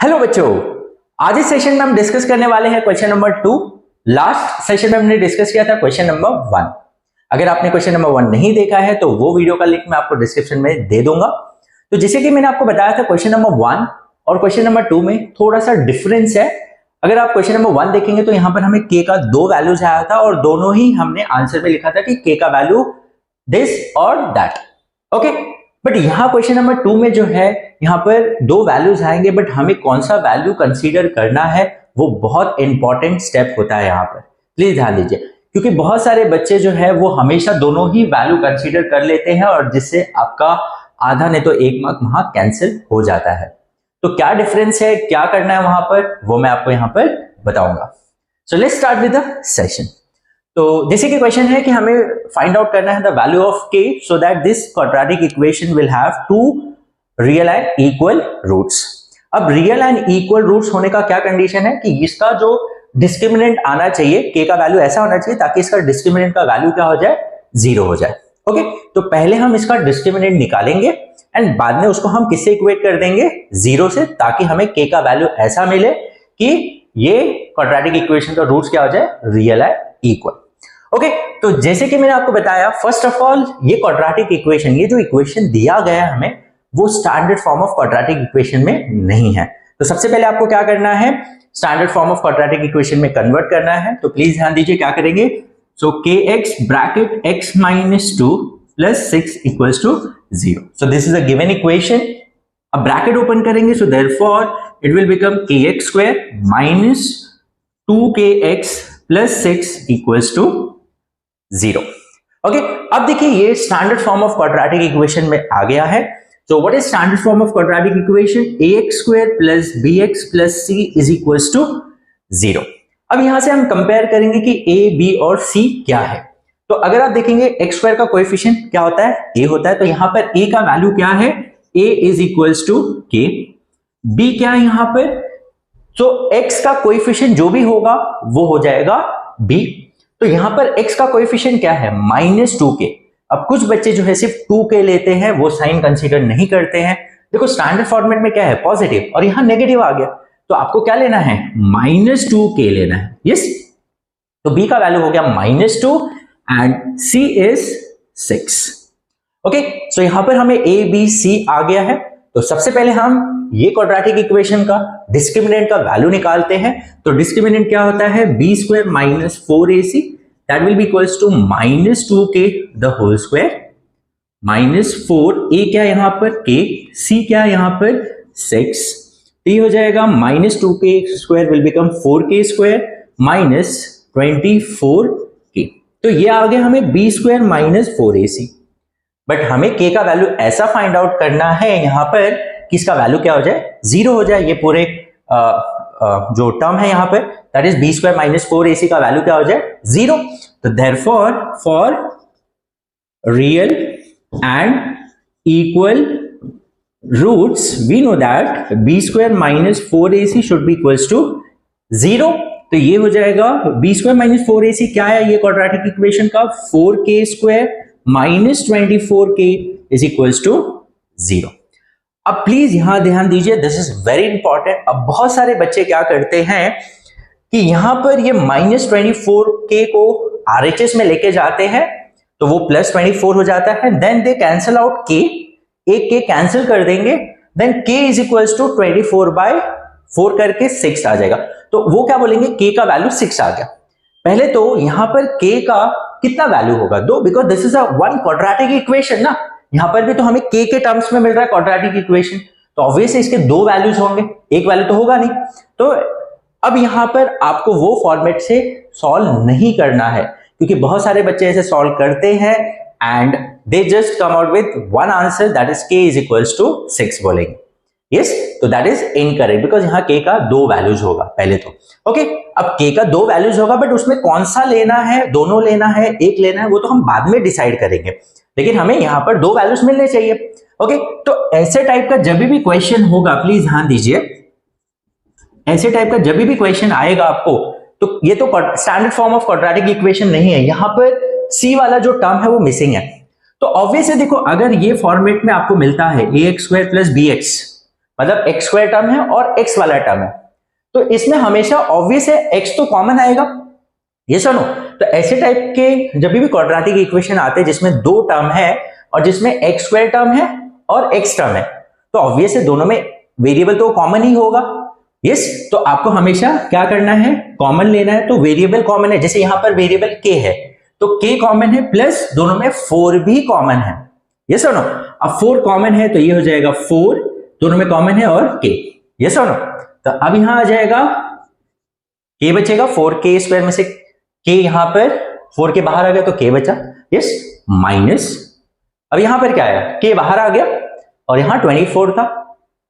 Hello बच्चों, आज इस सेशन में हम डिस्कस करने वाले हैं क्वेश्चन नंबर 2। लास्ट सेशन में हमने डिस्कस किया था क्वेश्चन नंबर 1। अगर आपने क्वेश्चन नंबर 1 नहीं देखा है तो वो वीडियो का लिंक मैं आपको डिस्क्रिप्शन में दे दूंगा। तो जैसे कि मैंने आपको बताया था, क्वेश्चन नंबर 1 और क्वेश्चन नंबर 2 में थोड़ा सा डिफरेंस है। अगर आप क्वेश्चन नंबर 1 देखेंगे तो यहाँ पर हमें के का 2 वैल्यूज आया था और दोनों ही हमने आंसर में लिखा था कि के का वैल्यू दिस और दैट। ओके, बट यहाँ क्वेश्चन नंबर 2 में जो है यहाँ पर 2 वैल्यूज आएंगे, बट हमें कौन सा वैल्यू कंसीडर करना है वो बहुत इंपॉर्टेंट स्टेप होता है। यहाँ पर प्लीज ध्यान दीजिए, क्योंकि बहुत सारे बच्चे जो है वो हमेशा दोनों ही वैल्यू कंसीडर कर लेते हैं और जिससे आपका आधा नहीं तो एक मार्क वहां कैंसिल हो जाता है। तो क्या डिफरेंस है, क्या करना है वहां पर, वो मैं आपको यहाँ पर बताऊंगा। So let's start with the session. तो जैसे कि क्वेश्चन है कि हमें फाइंड आउट करना है the value of k so that this quadratic equation will have 2 real and equal roots. अब रियल एंड इक्वल रूट्स होने का क्या कंडीशन है कि इसका जो डिस्क्रिमिनेंट आना चाहिए, के का वैल्यू ऐसा होना चाहिए ताकि इसका डिस्क्रिमिनेंट का वैल्यू क्या हो जाए, 0 हो जाए। ओके, तो पहले हम इसका डिस्क्रिमिनेंट निकालेंगे एंड बाद में उसको हम किससे इक्वेट कर देंगे, 0 से, ताकि हमें के का वैल्यू ऐसा मिले कि ये क्वाड्रेटिक इक्वेशन का रूट्स क्या हो जाए, रियल एंड इक्वल। ओके, तो जैसे कि मैंने आपको बताया, फर्स्ट ऑफ ऑल ये क्वाड्रेटिक इक्वेशन, ये जो इक्वेशन दिया गया है हमें, वो standard form of quadratic equation में नहीं है। तो सबसे पहले आपको क्या करना है, standard form of quadratic equation में कन्वर्ट करना है। तो प्लीज ध्यान दीजिए क्या करेंगे। सो kx bracket x minus 2 plus 6 equals to 0. So this is a given equation. अब ब्रैकेट ओपन करेंगे, so therefore it will become kx square minus 2kx plus 6 equals to 0. Okay, अब देखिए ये standard form of quadratic equation में आ गया है। So what is standard form of quadratic equation? ax square plus bx plus c is equals to 0. अब यहां से हम कंपेयर करेंगे कि a, b और c क्या है। तो अगर आप देखेंगे x स्क्वायर का कोएफिशिएंट क्या होता है, a होता है। तो यहां पर a का वैल्यू क्या है, a is equals to k। b क्या है यहां पर, तो x का कोएफिशिएंट जो भी होगा वो हो जाएगा b। तो यहां पर x का कोएफिशिएंट क्या है, -2k। अब कुछ बच्चे जो है सिर्फ 2k लेते हैं, वो साइन कंसीडर नहीं करते हैं। देखो स्टैंडर्ड फॉर्मेट में क्या है, पॉजिटिव, और यहां नेगेटिव आ गया, तो आपको क्या लेना है, -2k लेना है। यस, तो b का वैल्यू हो गया -2 एंड c इज 6। ओके, सो यहां पर हमें a b c आ गया है। तो सबसे पहले हम ये क्वाड्रेटिक इक्वेशन का डिस्क्रिमिनेंट का वैल्यू निकालते हैं। तो डिस्क्रिमिनेंट क्या होता है, b square minus 4ac, that will be equals to -2k the whole square minus 4a क्या है यहां पर, k, c क्या है यहां पर 6। तो ये हो जाएगा -2k square will become 4k square minus 24k। तो ये आ गया हमें b square minus 4ac। But हमें k का वैल्यू ऐसा फाइंड आउट करना है यहां पर कि इसका वैल्यू क्या हो जाए, 0 हो जाए। ये पूरे जो टर्म है यहां पर, that is b square minus 4ac का वैल्यू क्या हो जाए, 0। तो therefore for real and equal roots we know that b square minus 4ac should be equals to 0। तो ये हो जाएगा b स्क्वायर माइनस 4ac क्या है, ये क्वाड्रेटिक इक्वेशन का 4k square minus 24k is equals to 0। अब प्लीज यहां ध्यान दीजिए, दिस इज वेरी इंपॉर्टेंट। अब बहुत सारे बच्चे क्या करते हैं कि यहां पर ये -24k को RHS में लेके जाते हैं, तो वो +24 हो जाता है। Then they cancel out k, एक k कैंसिल कर देंगे, then k is equals to 24/4 करके 6 आ जाएगा। तो वो क्या बोलेंगे, k का वैल्यू 6 आ गया। पहले तो यहां पर k का कितना वैल्यू होगा, 2, because this is a one quadratic equation ना। यहां पर भी तो हमें k के टर्म्स में मिल रहा है क्वाड्रेटिक इक्वेशन, तो ऑब्वियसली इसके 2 वैल्यूज होंगे, एक वैल्यू तो होगा नहीं। तो अब यहां पर आपको वो फॉर्मेट से सॉल्व नहीं करना है, क्योंकि बहुत सारे बच्चे ऐसे सॉल्व करते हैं and they just come out with one answer, that is k is equals to 6 बोलेंगे। यस, तो दैट इज इनकरेक्ट, बिकॉज यहाँ k का 2 वैल्यूज होगा पहले तो। ओके, अब k का 2 वैल्यूज होगा, बट उसमें कौन सा लेना है, दोनों लेना है, एक लेना है, वो तो हम बाद में डिसाइड करेंगे, लेकिन हमें यहाँ पर 2 वैल्यूज मिलने चाहिए। ओके, तो ऐसे टाइप का जब भी क्वेश्चन होगा, प्लीज ध्यान दीजिए, ऐसे टाइप का जब भी क्वेश्चन आएगा आपको, तो ये तो standard form of quadratic equation नहीं है, यहां पर c वाला जो टर्म है वो मिसिंग है। तो ऑब्वियसली देखो, अगर ये फॉर्मेट में आपको मिलता है ax स्क्वायर प्लस bx, मतलब एक्स स्क्वायर टर्म है और एक्स वाला टर्म है, तो इसमें हमेशा ऑब्वियस है एक्स तो कॉमन आएगा, ये सुनो। तो ऐसे टाइप के जब भी क्वाड्रेटिक इक्वेशन आते हैं जिसमें दो टर्म है और जिसमें एक्स स्क्वायर टर्म है और एक्स टर्म है, तो ऑब्वियस है दोनों में वेरिएबल तो कॉमन ही होगा। यस, तो आपको हमेशा क्या करना है, कॉमन लेना है। तो वेरिएबल कॉमन है, जैसे यहां पर वेरिएबल के है तो के कॉमन है, प्लस दोनों में 4 भी कॉमन है। यस और नो? अब 4 कॉमन है तो ये हो जाएगा 4, दोनों में कॉमन है और के। यस और नो? तो अब यहां आ जाएगा के बचेगा, 4k स्क्वायर में से के यहां पर 4 के बाहर आ गया तो के बचा। यस, माइनस, अब यहां पर क्या आया, के बाहर आ गया और यहां 24 था,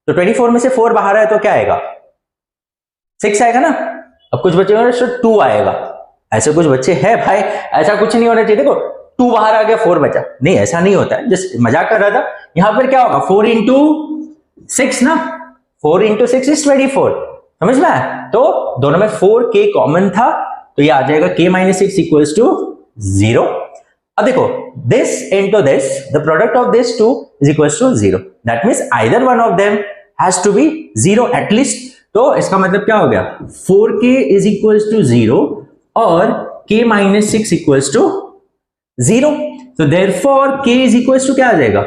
तो 24 में से 4 बाहर आया तो क्या आएगा, 6 आएगा ना। अब कुछ बच्चे तो 2 आएगा, ऐसे कुछ बच्चे हैं भाई, ऐसा कुछ नहीं होना चाहिए। देखो 2 बाहर आ गया 4 बचा, नहीं ऐसा नहीं होता है, जस्ट मजाक कर रहा था। यहां पर क्या होगा, 4 इंटू 6 ना, 4 इंटू 6 इज 24, समझ में आया। तो दोनों में 4k कॉमन था तो ये आ जाएगा k माइनस 6 इक्वल्स टू 0। अब देखो this into this, the product of this two is equals to 0, that means either one of them has to be 0 at least. तो इसका मतलब क्या हो गया, 4k इज इक्वल्स टू 0 और k माइनस 6 इक्वल्स टू 0। तो therefore k is equals to क्या आ जाएगा,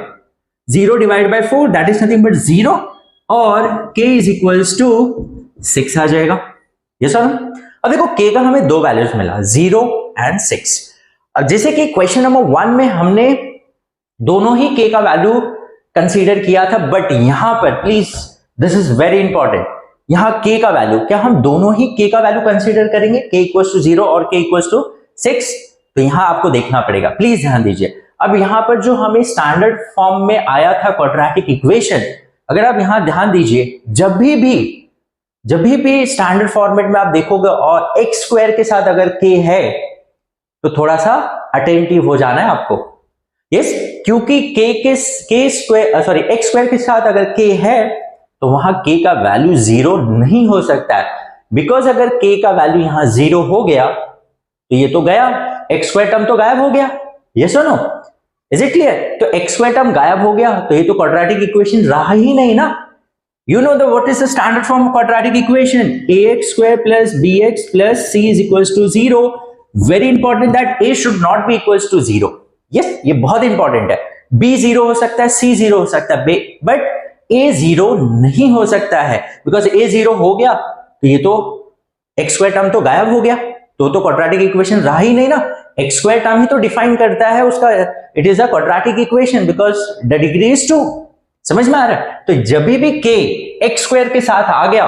0 divide by 4 that is nothing but 0 और k इज इक्वल्स टू 6 आ जाएगा। ये सर, अब देखो k का हमें दो वैल्यूज मिला, 0 एंड 6। अब जैसे कि क्वेश्चन नंबर 1 में हमने दोनों ही k का वैल्यू कंसीडर किया था, बट यहां पर please this is very important, यहां k का वैल्यू, क्या हम दोनों ही k का वैल्यू कंसीडर करेंगे, k इक्वल्स टू 0 और k इक्वल्स टू 6? तो यहां आपको देखना पड़ेगा, प्लीज ध्यान दीजिए। अब यहां पर जो हमें स्टैंडर्ड फॉर्म में आया था क्वाड्रेटिक इक्वेशन, अगर आप यहां ध्यान दीजिए, जब भी स्टैंडर्ड फॉर्मेट में आप देखोगे और एक्स स्क्वायर के साथ अगर k है तो थोड़ा सा अटेंटिव हो जाना है आपको। यस, क्योंकि एक्स स्क्वायर के साथ अगर k है तो वहां k का वैल्यू 0 नहीं हो सकता है, बिकॉज अगर k का वैल्यू यहां 0 हो गया तो ये तो गया, एक्स स्क्वायर टर्म तो गायब हो गया। ये सुनो, इज इट क्लियर? तो एक्स स्क्वायर टर्म गायब हो गया तो ये तो क्वाड्रेटिक इक्वेशन रहा ही नहीं ना। You know what is the standard form of quadratic equation? ax square plus bx plus c is equals to 0. Very important that a should not be equals to 0. Yes, ये बहुत important है। b 0 हो सकता है, c 0 हो सकता है, but a 0 नहीं हो सकता है, बिकॉज a 0 हो गया तो ये तो एक्स स्क्वायर टर्म तो गायब हो गया, तो क्वाड्रेटिक इक्वेशन रहा ही नहीं ना। एक्स स्क्वायर टर्म ही तो डिफाइन करता है उसका, it is a quadratic equation because the degree is 2। समझ में आ रहा है? तो जब भी k एक्स स्क्वायर के साथ आ गया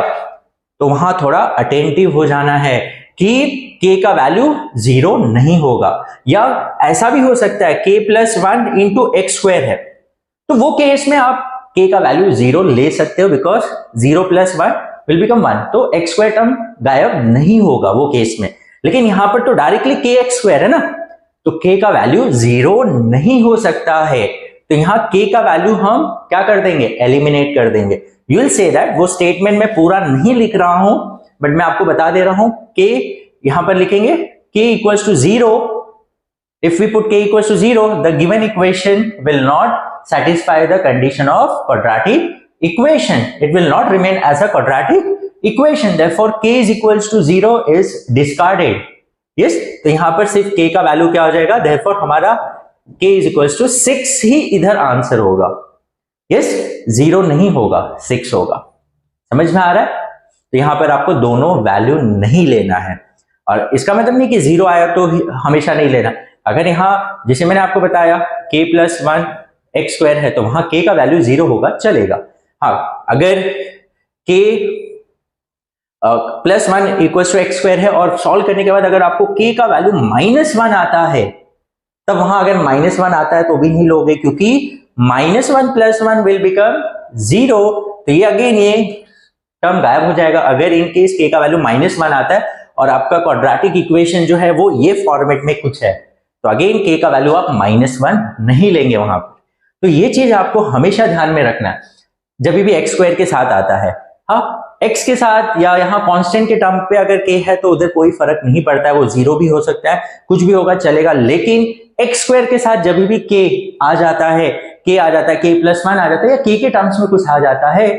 तो वहां थोड़ा अटेंटिव हो जाना है कि k का वैल्यू 0 नहीं होगा, या ऐसा भी हो सकता है k plus 1 into x square है, तो वो केस में आप k का वैल्यू 0 ले सकते हो, बिकॉज 0 प्लस 1 विल बिकम 1, तो एक्स स्क्वायर टर्म गायब नहीं होगा वो केस में। लेकिन यहां पर तो डायरेक्टली k एक्स स्क्वायर है ना, तो k का वैल्यू 0 नहीं हो सकता है, तो यहां k का वैल्यू हम क्या कर देंगे, एलिमिनेट कर देंगे। यू विल से दैट, वो स्टेटमेंट मैं पूरा नहीं लिख रहा हूं बट मैं आपको बता दे रहा हूं, k यहां पर लिखेंगे k equals to 0, if we put k equals to 0 the given equation will not satisfy the condition of quadratic equation, it will not remain as a quadratic equation, therefore k is equals to 0 is discarded. yes, तो यहां पर सिर्फ k का value क्या हो जाएगा, therefore हमारा k is equals to 6 ही इधर आंसर होगा। yes, 0 नहीं होगा, 6 होगा। समझ में आ रहा है? तो यहां पर आपको दोनों वैल्यू नहीं लेना है, और इसका मतलब नहीं कि 0 आया तो हमेशा नहीं लेना। अगर यहां जैसे मैंने आपको बताया k प्लस 1 एक्स स्क्वायर है तो वहां k का वैल्यू 0 होगा, चलेगा। हाँ, अगर k plus 1 equal to x square है और सॉल्व करने के बाद अगर आपको k का वैल्यू -1 आता है, तब वहां अगर -1 आता है तो भी नहीं लोगे, क्योंकि -1 प्लस 1 विल बिकम 0, तो ये अगेन ये टर्म गायब हो जाएगा। अगर इन केस k का वैल्यू -1 आता है और आपका क्वाड्रेटिक इक्वेशन जो है वो ये फॉर्मेट में कुछ है, तो अगेन k का वैल्यू आप -1 नहीं लेंगे वहां पर। तो ये चीज आपको हमेशा ध्यान में रखना है जब भी एक्स स्क्वायर के साथ आता है। हाँ, एक्स के साथ या यहाँ कांस्टेंट के टर्म पे अगर k है तो उधर कोई फर्क नहीं पड़ता है, वो 0 भी हो सकता है, कुछ भी होगा चलेगा। लेकिन एक्स स्क्वायर के साथ जब भी k आ जाता है, k प्लस 1 आ जाता है या k के टर्म्स में कुछ आ जाता है,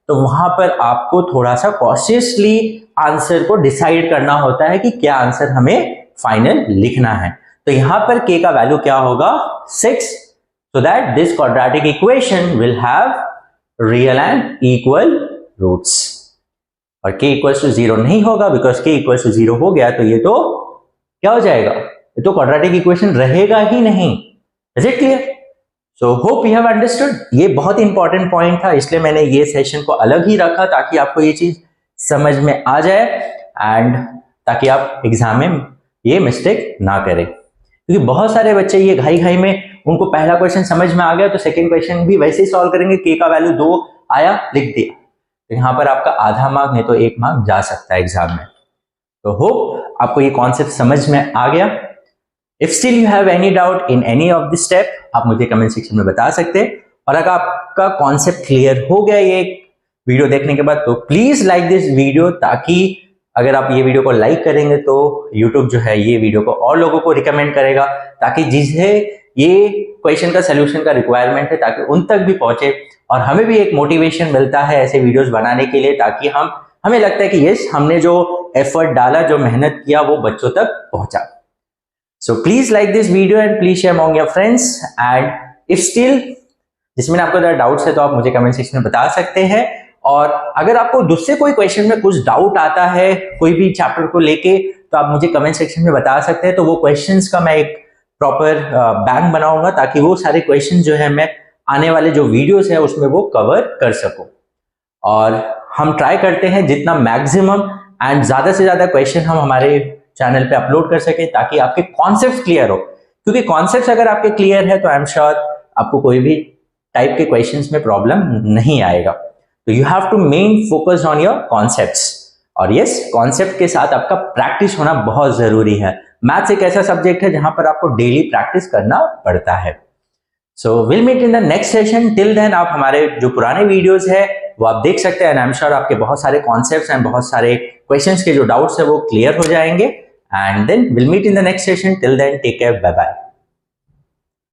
तो वहां पर आपको थोड़ा सा कॉशियसली आंसर को डिसाइड करना होता है कि क्या आंसर हमें फाइनल लिखना है। तो यहां पर k का वैल्यू क्या होगा 6, so that this quadratic equation will have real and equal roots। और k equals to 0 नहीं होगा, बिकॉज k equals to 0 हो गया तो ये तो क्या हो जाएगा, ये तो क्वाड्रेटिक इक्वेशन रहेगा ही नहीं। Is it clear? So hope you have understood. ये बहुत इंपॉर्टेंट पॉइंट था, इसलिए मैंने ये सेशन को अलग ही रखा ताकि आपको ये चीज समझ में आ जाए एंड ताकि आप एग्जाम में ये मिस्टेक ना करें। क्योंकि बहुत सारे बच्चे ये घाई घाई में उनको पहला क्वेश्चन समझ में आ गया तो सेकंड क्वेश्चन भी वैसे ही सॉल्व करेंगे, k का वैल्यू 2 आया लिख दिया, तो यहाँ पर आपका आधा मार्क नहीं तो 1 मार्क जा सकता है एग्जाम में। तो होप आपको ये कॉन्सेप्ट समझ में आ गया। If still you have any doubt in any of the step, आप मुझे कमेंट सेक्शन में बता सकते हैं। और अगर आपका कॉन्सेप्ट क्लियर हो गया ये वीडियो देखने के बाद, तो प्लीज लाइक दिस वीडियो, ताकि अगर आप ये वीडियो को लाइक करेंगे तो YouTube जो है ये वीडियो को और लोगों को रिकमेंड करेगा, ताकि जिन्हें ये क्वेश्चन का सोल्यूशन का रिक्वायरमेंट है ताकि उन तक भी पहुंचे और हमें भी एक मोटिवेशन मिलता है ऐसे वीडियोस बनाने के लिए, ताकि हमें लगता है कि यस हमने जो एफर्ट डाला, जो मेहनत किया वो बच्चों तक पहुंचा। So please like this video and please share among your friends. And if still जिसमें आपको ज़रा डाउट्स है तो आप मुझे कमेंट सेक्शन में बता सकते हैं। और अगर आपको दूसरे कोई क्वेश्चन में कुछ डाउट आता है कोई भी चैप्टर को लेके, तो आप मुझे कमेंट सेक्शन में बता सकते हैं। तो वो क्वेश्चंस का मैं एक प्रॉपर बैंक बनाऊंगा ताकि वो सारे क्वेश्चन जो है मैं आने वाले जो वीडियोस है उसमें वो कवर कर सकूं। और हम ट्राई करते हैं जितना मैक्सिमम एंड ज्यादा से ज्यादा क्वेश्चन हम हमारे चैनल पे अपलोड कर सके ताकि आपके कॉन्सेप्ट क्लियर हो। क्योंकि कॉन्सेप्ट अगर आपके क्लियर है तो आई एम श्योर आपको कोई भी टाइप के क्वेश्चंस में प्रॉब्लम नहीं आएगा। तो you have to main focus on your concepts. और यस, कॉन्सेप्ट के साथ आपका प्रैक्टिस होना बहुत जरूरी है। मैथ्स एक ऐसा सब्जेक्ट है जहां पर आपको डेली प्रैक्टिस करना पड़ता है। So will meet in the next session. Till then आप हमारे जो पुराने वीडियोस है वो आप देख सकते हैं। आई एम श्योर आपके बहुत सारे कॉन्सेप्ट्स एंड बहुत सारे क्वेश्चंस के जो डाउट्स है वो क्लियर हो जाएंगे। And then will meet in the next session. Till then take care, bye bye.